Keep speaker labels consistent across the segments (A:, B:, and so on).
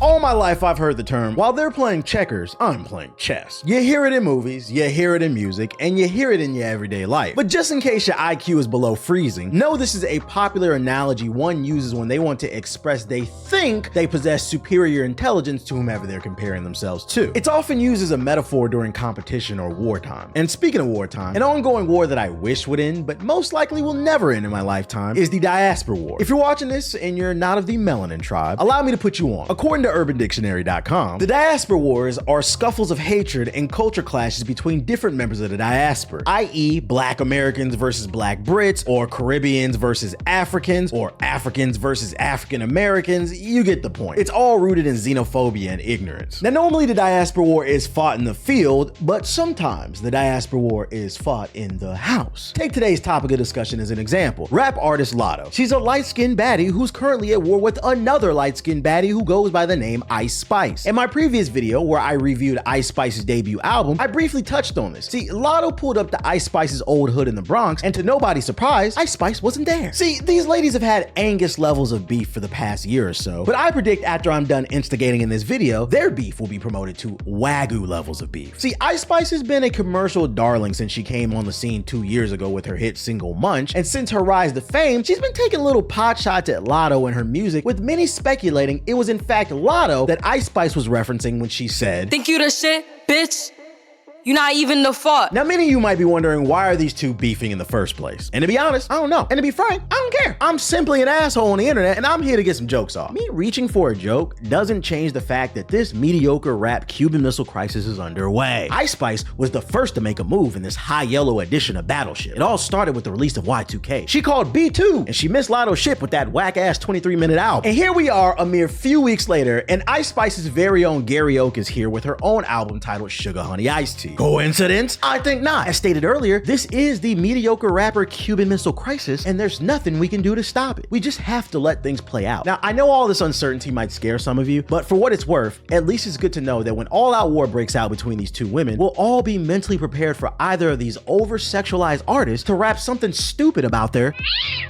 A: All my life I've heard the term, while they're playing checkers, I'm playing chess. You hear it in movies, you hear it in music, and you hear it in your everyday life. But just in case your IQ is below freezing, know this is a popular analogy one uses when they want to express they think they possess superior intelligence to whomever they're comparing themselves to. It's often used as a metaphor during competition or wartime. And speaking of wartime, an ongoing war that I wish would end, but most likely will never end in my lifetime, is the diaspora war. If you're watching this and you're not of the melanin tribe, allow me to put you on. According to UrbanDictionary.com, the diaspora wars are scuffles of hatred and culture clashes between different members of the diaspora, i.e. Black Americans versus Black Brits, or Caribbeans versus Africans, or Africans versus African Americans. You get the point. It's all rooted in xenophobia and ignorance. Now, normally the diaspora war is fought in the field, but sometimes the diaspora war is fought in the house. Take today's topic of discussion as an example. Rap artist Latto. She's a light-skinned baddie who's currently at war with another light-skinned baddie who goes by the name Ice Spice. In my previous video where I reviewed Ice Spice's debut album, I briefly touched on this. See, Latto pulled up to Ice Spice's old hood in the Bronx, and to nobody's surprise, Ice Spice wasn't there. See, these ladies have had Angus levels of beef for the past year or so, but I predict after I'm done instigating in this video, their beef will be promoted to Wagyu levels of beef. See, Ice Spice has been a commercial darling since she came on the scene 2 years ago with her hit single Munch, and since her rise to fame, she's been taking little pot shots at Latto and her music, with many speculating it was in fact Latto that Ice Spice was referencing when she said,
B: "Think you the shit, bitch? You're not even the fuck."
A: Now, many of you might be wondering, why are these two beefing in the first place? And to be honest, I don't know. And to be frank, I don't care. I'm simply an asshole on the internet, and I'm here to get some jokes off. Me reaching for a joke doesn't change the fact that this mediocre rap Cuban Missile Crisis is underway. Ice Spice was the first to make a move in this high yellow edition of Battleship. It all started with the release of Y2K. She called B2, and she missed Latto's ship with that whack-ass 23-minute album. And here we are a mere few weeks later, and Ice Spice's very own Gary Oak is here with her own album titled Sugar Honey Iced Tea. Coincidence? I think not. As stated earlier, this is the mediocre rapper Cuban Missile Crisis, and there's nothing we can do to stop it. We just have to let things play out. Now, I know all this uncertainty might scare some of you, but for what it's worth, at least it's good to know that when all-out war breaks out between these two women, we'll all be mentally prepared for either of these over-sexualized artists to rap something stupid about their...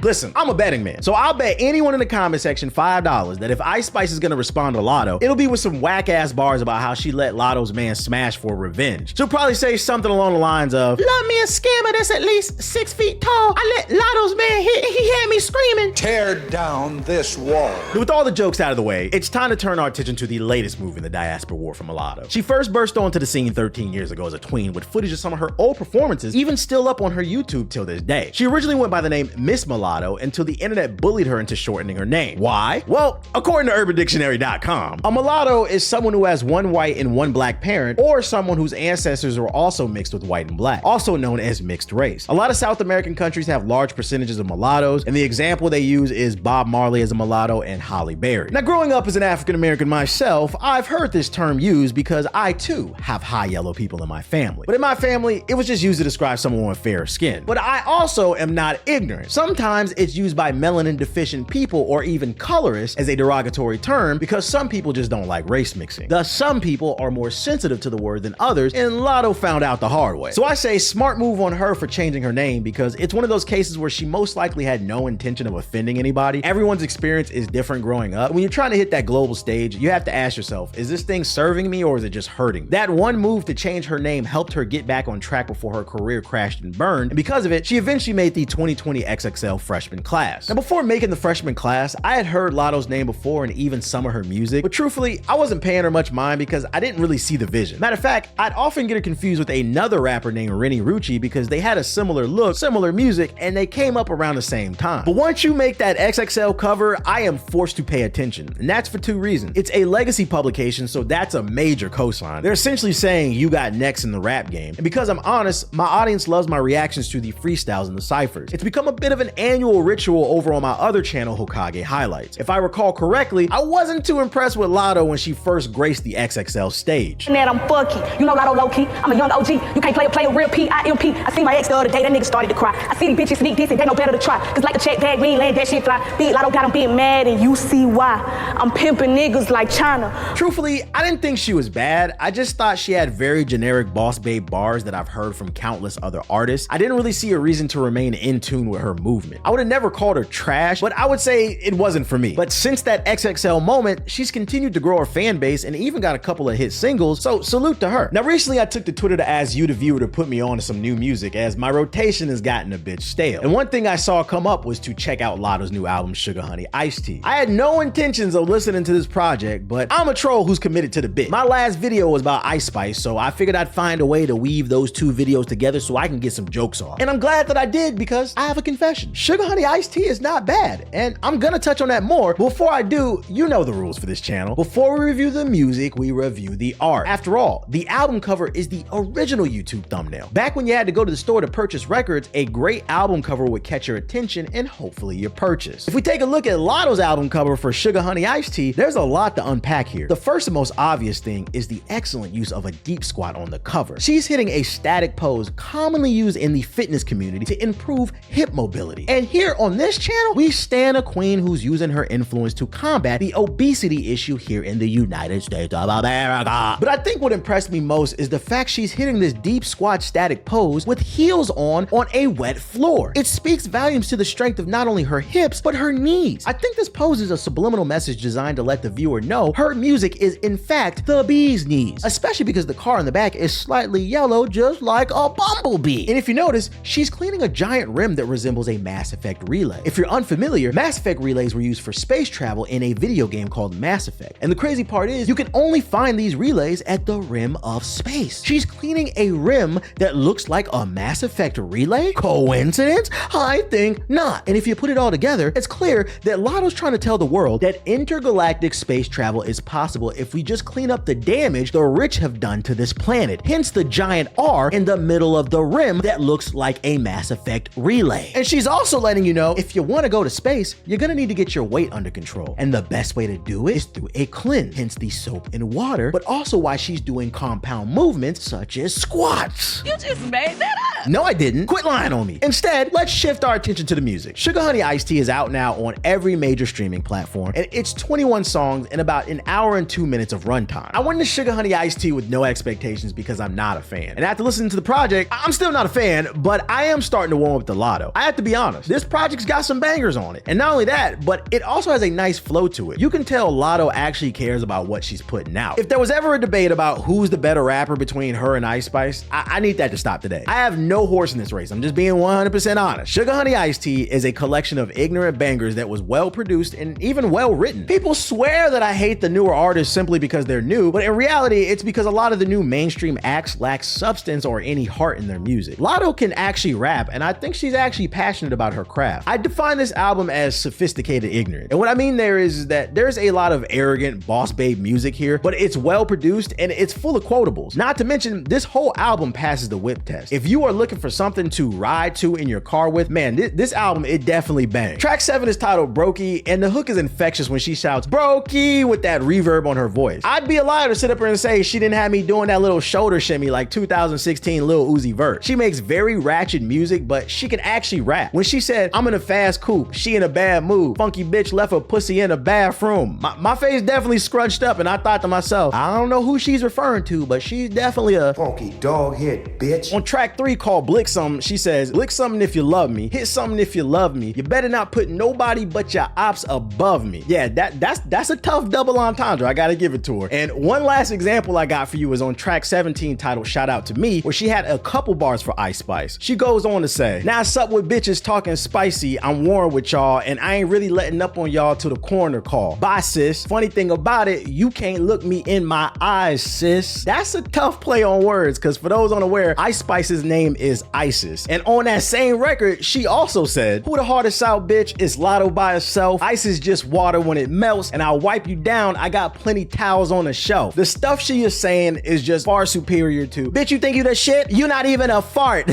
A: Listen, I'm a betting man, so I'll bet anyone in the comment section $5 that if Ice Spice is gonna respond to Latto, it'll be with some whack-ass bars about how she let Latto's man smash for revenge. She'll probably say something along the lines of, "Love me a scammer that's at least 6 feet tall. I let Latto's man hit and he had me screaming.
C: Tear down this wall."
A: With all the jokes out of the way, it's time to turn our attention to the latest move in the diaspora war from Latto. She first burst onto the scene 13 years ago as a tween with footage of some of her old performances, even still up on her YouTube till this day. She originally went by the name Miss Mulatto until the internet bullied her into shortening her name. Why? Well, according to UrbanDictionary.com, a mulatto is someone who has one white and one black parent, or someone whose ancestors were also mixed with white and black, also known as mixed race. A lot of South American countries have large percentages of mulattoes, and the example they use is Bob Marley as a mulatto and Halle Berry. Now, growing up as an African American myself, I've heard this term used because I too have high yellow people in my family. But in my family, it was just used to describe someone with fairer skin. But I also am not ignorant. Sometimes it's used by melanin deficient people or even colorists as a derogatory term because some people just don't like race mixing. Thus, some people are more sensitive to the word than others, and Latto found out the hard way. So I say smart move on her for changing her name because it's one of those cases where she most likely had no intention of offending anybody. Everyone's experience is different growing up. When you're trying to hit that global stage, you have to ask yourself, is this thing serving me or is it just hurting? That one move to change her name helped her get back on track before her career crashed and burned, and because of it, she eventually made the 2020 XXL freshman class. Now, before making the freshman class, I had heard Latto's name before and even some of her music, but truthfully, I wasn't paying her much mind because I didn't really see the vision. Matter of fact, I'd often get her confused with another rapper named Rennie Rucci because they had a similar look, similar music, and they came up around the same time. But once you make that XXL cover, I am forced to pay attention, and that's for two reasons. It's a legacy publication, so that's a major cosign. They're essentially saying you got next in the rap game, and because I'm honest, my audience loves my reactions to the freestyles and the ciphers. It's become a bit of an annual ritual over on my other channel, Hokage Highlights. If I recall correctly, I wasn't too impressed with Latto when she first graced the XXL stage.
D: Man, I'm fucky. You know Latto low key. me. I'm a young OG. You can't play a real P-I-M-P. I see my ex the other day, that nigga started to cry. I see these bitches sneak this and they know better to try. Cause like a check bag, we ain't letting that shit fly. Big Latto got him being mad and you see why. I'm pimping niggas like China.
A: Truthfully, I didn't think she was bad. I just thought she had very generic boss babe bars that I've heard from countless other artists. I didn't really see a reason to remain in tune with her movement. I would have never called her trash, but I would say it wasn't for me. But since that XXL moment, she's continued to grow her fan base and even got a couple of hit singles, so salute to her. Now recently I took to Twitter to ask you the viewer to put me on to some new music as my rotation has gotten a bit stale. And one thing I saw come up was to check out Latto's new album, Sugar Honey Iced Tea. I had no intentions of listening to this project, but I'm a troll who's committed to the bit. My last video was about Ice Spice, so I figured I'd find a way to weave those two videos together so I can get some jokes off. And I'm glad that I did because I have a confession. Sugar Honey Iced Tea is not bad, and I'm gonna touch on that more. Before I do, you know the rules for this channel. Before we review the music, we review the art. After all, the album cover is the original YouTube thumbnail. Back when you had to go to the store to purchase records, a great album cover would catch your attention and hopefully your purchase. If we take a look at Latto's album cover for Sugar Honey Iced Tea, there's a lot to unpack here. The first and most obvious thing is the excellent use of a deep squat on the cover. She's hitting a static pose commonly used in the fitness community to improve hip mobility. And here on this channel, we stand a queen who's using her influence to combat the obesity issue here in the United States of America. But I think what impressed me most is the fact she's hitting this deep squat static pose with heels on a wet floor. It speaks volumes to the strength of not only her hips, but her knees. I think this pose is a subliminal message designed to let the viewer know her music is in fact the bee's knees, especially because the car in the back is slightly yellow, just like a bumblebee. And if you notice, she's cleaning a giant rim that resembles a Mass Effect relay. If you're unfamiliar, Mass Effect relays were used for space travel in a video game called Mass Effect. And the crazy part is, you can only find these relays at the rim of space. She's cleaning a rim that looks like a Mass Effect relay? Coincidence? I think not. And if you put it all together, it's clear that Latto's trying to tell the world that intergalactic space travel is possible if we just clean up the damage the rich have done to this planet. Hence the giant R in the middle of the rim that looks like a Mass Effect relay. And she's also letting you know, if you want to go to space, you're gonna need to get your weight under control. And the best way to do it is through a cleanse, hence the soap and water, but also why she's doing compound movements such as squats.
B: You just made that up.
A: No, I didn't. Quit lying on me. Instead, let's shift our attention to the music. Sugar Honey Iced Tea is out now on every major streaming platform, and it's 21 songs and about an hour and 2 minutes of runtime. I went into Sugar Honey Iced Tea with no expectations because I'm not a fan. And after listening to the project, I'm still not a fan, but I am starting to warm up to Latto. I have to be honest, this project's got some bangers on it. And not only that, but it also has a nice flow to it. You can tell Latto actually cares about what she's putting out. If there was ever a debate about who's the better rapper between her and Ice Spice, I need that to stop today. I have no horse in this race. I'm just being 100% honest. Sugar Honey Iced Tea is a collection of ignorant bangers that was well produced and even well written. People swear that I hate the newer artists simply because they're new, but in reality, it's because a lot of the new mainstream acts lack substance or any heart in their music. Latto can actually rap, and I think she's actually passionate about her craft. I define this album as sophisticated ignorant. And what I mean there is that there's a lot of arrogant boss babe music here, but it's well produced and it's full of quotables. Not to mention, this whole album passes the whip test. If you are looking for something to ride to in your car with, man, this album, it definitely bangs. Track 7 is titled Brokey, and the hook is infectious when she shouts Brokey with that reverb on her voice. I'd be a liar to sit up here and say she didn't have me doing that little shoulder shimmy like 2016 Lil Uzi Vert. She makes very ratchet music, but she can actually rap. When she said, I'm in a fast coupe, she in a bad mood, funky bitch left her pussy in a bathroom, my face definitely scrunched up, and I thought to myself, I don't know who she's referring to, but she's definitely a
C: Funky dog head, bitch.
A: On track 3 called Blick Something, she says, lick something if you love me, hit something if you love me, you better not put nobody but your ops above me. Yeah, that's a tough double entendre, I gotta give it to her. And one last example I got for you is on track 17 titled Shout Out to Me, where she had a couple bars for Ice Spice. She goes on to say, now sup with bitches talking spicy, I'm warm with y'all, and I ain't really letting up on y'all till the corner call. Bye sis, funny thing about it, you can't look me in my eyes sis. That's a tough play on words, because for those unaware, Ice Spice's name is Isis. And on that same record, she also said, who the hardest out bitch is Latto by herself, ice is just water when it melts, and I'll wipe you down, I got plenty towels on the shelf. The stuff she is saying is just far superior to, bitch you think you the shit? You not even a fart.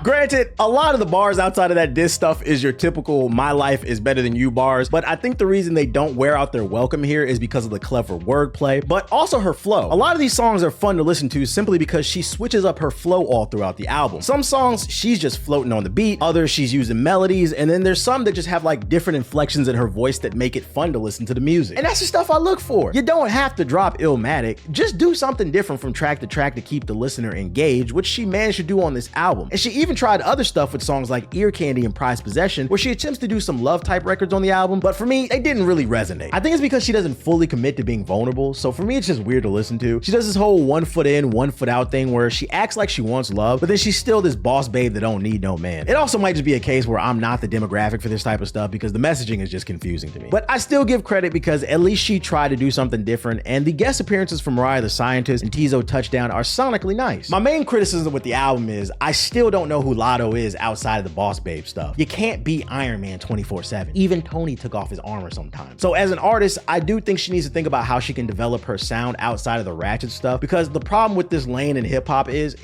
A: Granted, a lot of the bars outside of that diss stuff is your typical "my life is better than you" bars, but I think the reason they don't wear out their welcome here is because of the clever wordplay, but also her flow. A lot of these songs are fun to listen to simply because she switches up her flow all throughout the album. Some songs she's just floating on the beat, others she's using melodies, and then there's some that just have like different inflections in her voice that make it fun to listen to the music. And that's the stuff I look for. You don't have to drop Illmatic, just do something different from track to track to keep the listener engaged, which she managed to do on this album. And she even tried other stuff with songs like Ear Candy and Prized Possession, where she attempts to do some love type records on the album, but for me, they didn't really resonate. I think it's because she doesn't fully commit to being vulnerable, so for me, it's just weird to listen to. She does this whole 1 foot in, 1 foot out thing where she acts like she wants love, but then she's still this boss babe that don't need no man. It also might just be a case where I'm not the demographic for this type of stuff because the messaging is just confusing to me. But I still give credit because at least she tried to do something different, and the guest appearances from Mariah the Scientist and Tizo Touchdown are sonically nice. My main criticism with the album is I still don't know who Latto is outside of the boss babe stuff. You can't be Iron Man 24/7. Even Tony took off his armor sometimes. So as an artist, I do think she needs to think about how she can develop her sound outside of the ratchet stuff, because the problem with this lane in hip hop is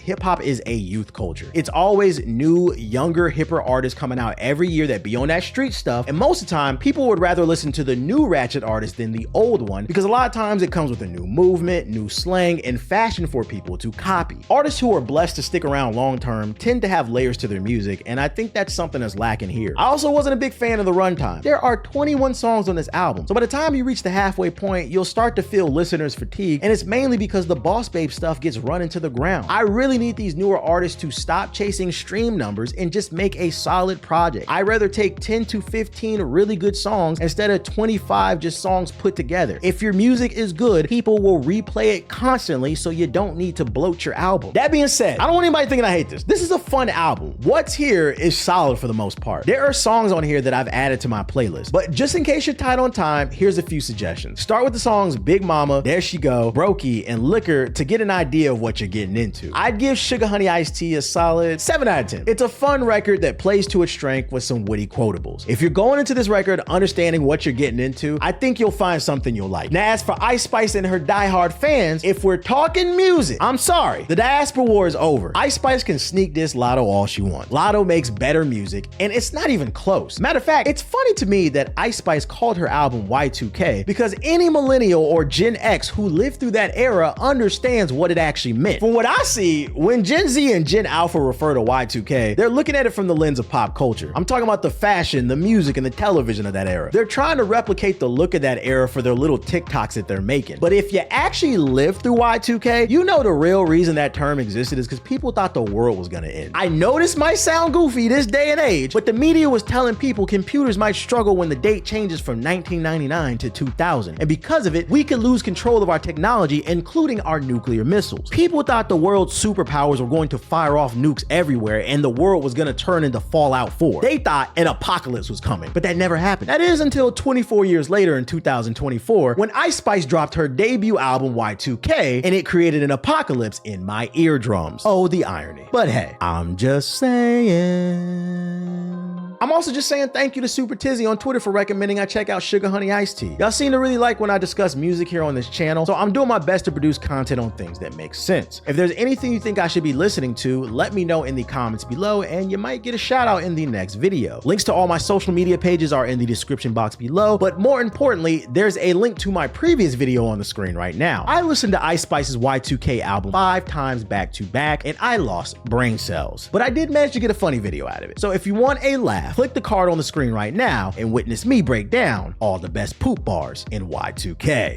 A: a youth culture. It's always new, younger, hipper artists coming out every year that be on that street stuff, and most of the time, people would rather listen to the new ratchet artist than the old one, because a lot of times it comes with a new movement, new slang, and fashion for people to copy. Artists who are blessed to stick around long term tend to have layers to their music, and I think that's something that's lacking here. I also wasn't a big fan of the runtime. There are 21 songs on this album, so by the time you reach the halfway point, you'll start to feel listeners fatigue, and it's mainly because the boss babe stuff gets run into the ground. I really need these newer artists to stop chasing stream numbers and just make a solid project. I'd rather take 10 to 15 really good songs instead of 25 just songs put together. If your music is good, people will replay it constantly, so you don't need to bloat your album. That being said, I don't want anybody thinking I hate this. This is a fun album. What's here is solid for the most part. There are songs on here that I've added to my playlist, but just in case you're tight on time, here's a few suggestions. Start with the songs Big Mama, There She Go, Brokey, and Liquor to get an idea of what you're getting into. I'd give Sugar Honey Iced Tea a solid 7 out of 10. It's a fun record that plays to its strength with some witty quotables. If you're going into this record understanding what you're getting into, I think you'll find something you'll like. Now, as for Ice Spice and her diehard fans, if we're talking music, I'm sorry, the diaspora war is over. Ice Spice can sneak diss Latto all she wants. Latto makes better music, and it's not even close. Matter of fact, it's funny to me that Ice Spice called her album Y2K because any millennial or Gen X who lived through that era understands what it actually meant. From what I see, when Gen Z and Gen Alpha refer to Y2K, they're looking at it from the lens of pop culture. I'm talking about the fashion, the music, and the television of that era. They're trying to replicate the look of that era for their little TikToks that they're making. But if you actually lived through Y2K, you know the real reason that term existed is because people thought the world was gonna end. I know this might sound goofy this day and age, but the media was telling people computers might struggle when the date changes from 1999 to 2000. And because of it, we could lose control of our technology, including our nuclear missiles. People thought the world's superpowers were going to fire off nukes everywhere and the world was gonna turn into Fallout 4. They thought an apocalypse was coming, but that never happened. That is until 24 years later in 2024, when Ice Spice dropped her debut album Y2K, and it created an apocalypse in my eardrums. Oh, the irony. But hey, I'm just saying. I'm also just saying thank you to Super Tizzy on Twitter for recommending I check out Sugar Honey Iced Tea. Y'all seem to really like when I discuss music here on this channel, so I'm doing my best to produce content on things that make sense. If there's anything you think I should be listening to, let me know in the comments below and you might get a shout out in the next video. Links to all my social media pages are in the description box below, but more importantly, there's a link to my previous video on the screen right now. I listened to Ice Spice's Y2K album 5 times back to back and I lost brain cells, but I did manage to get a funny video out of it. So if you want a laugh, click the card on the screen right now and witness me break down all the best poop bars in Y2K.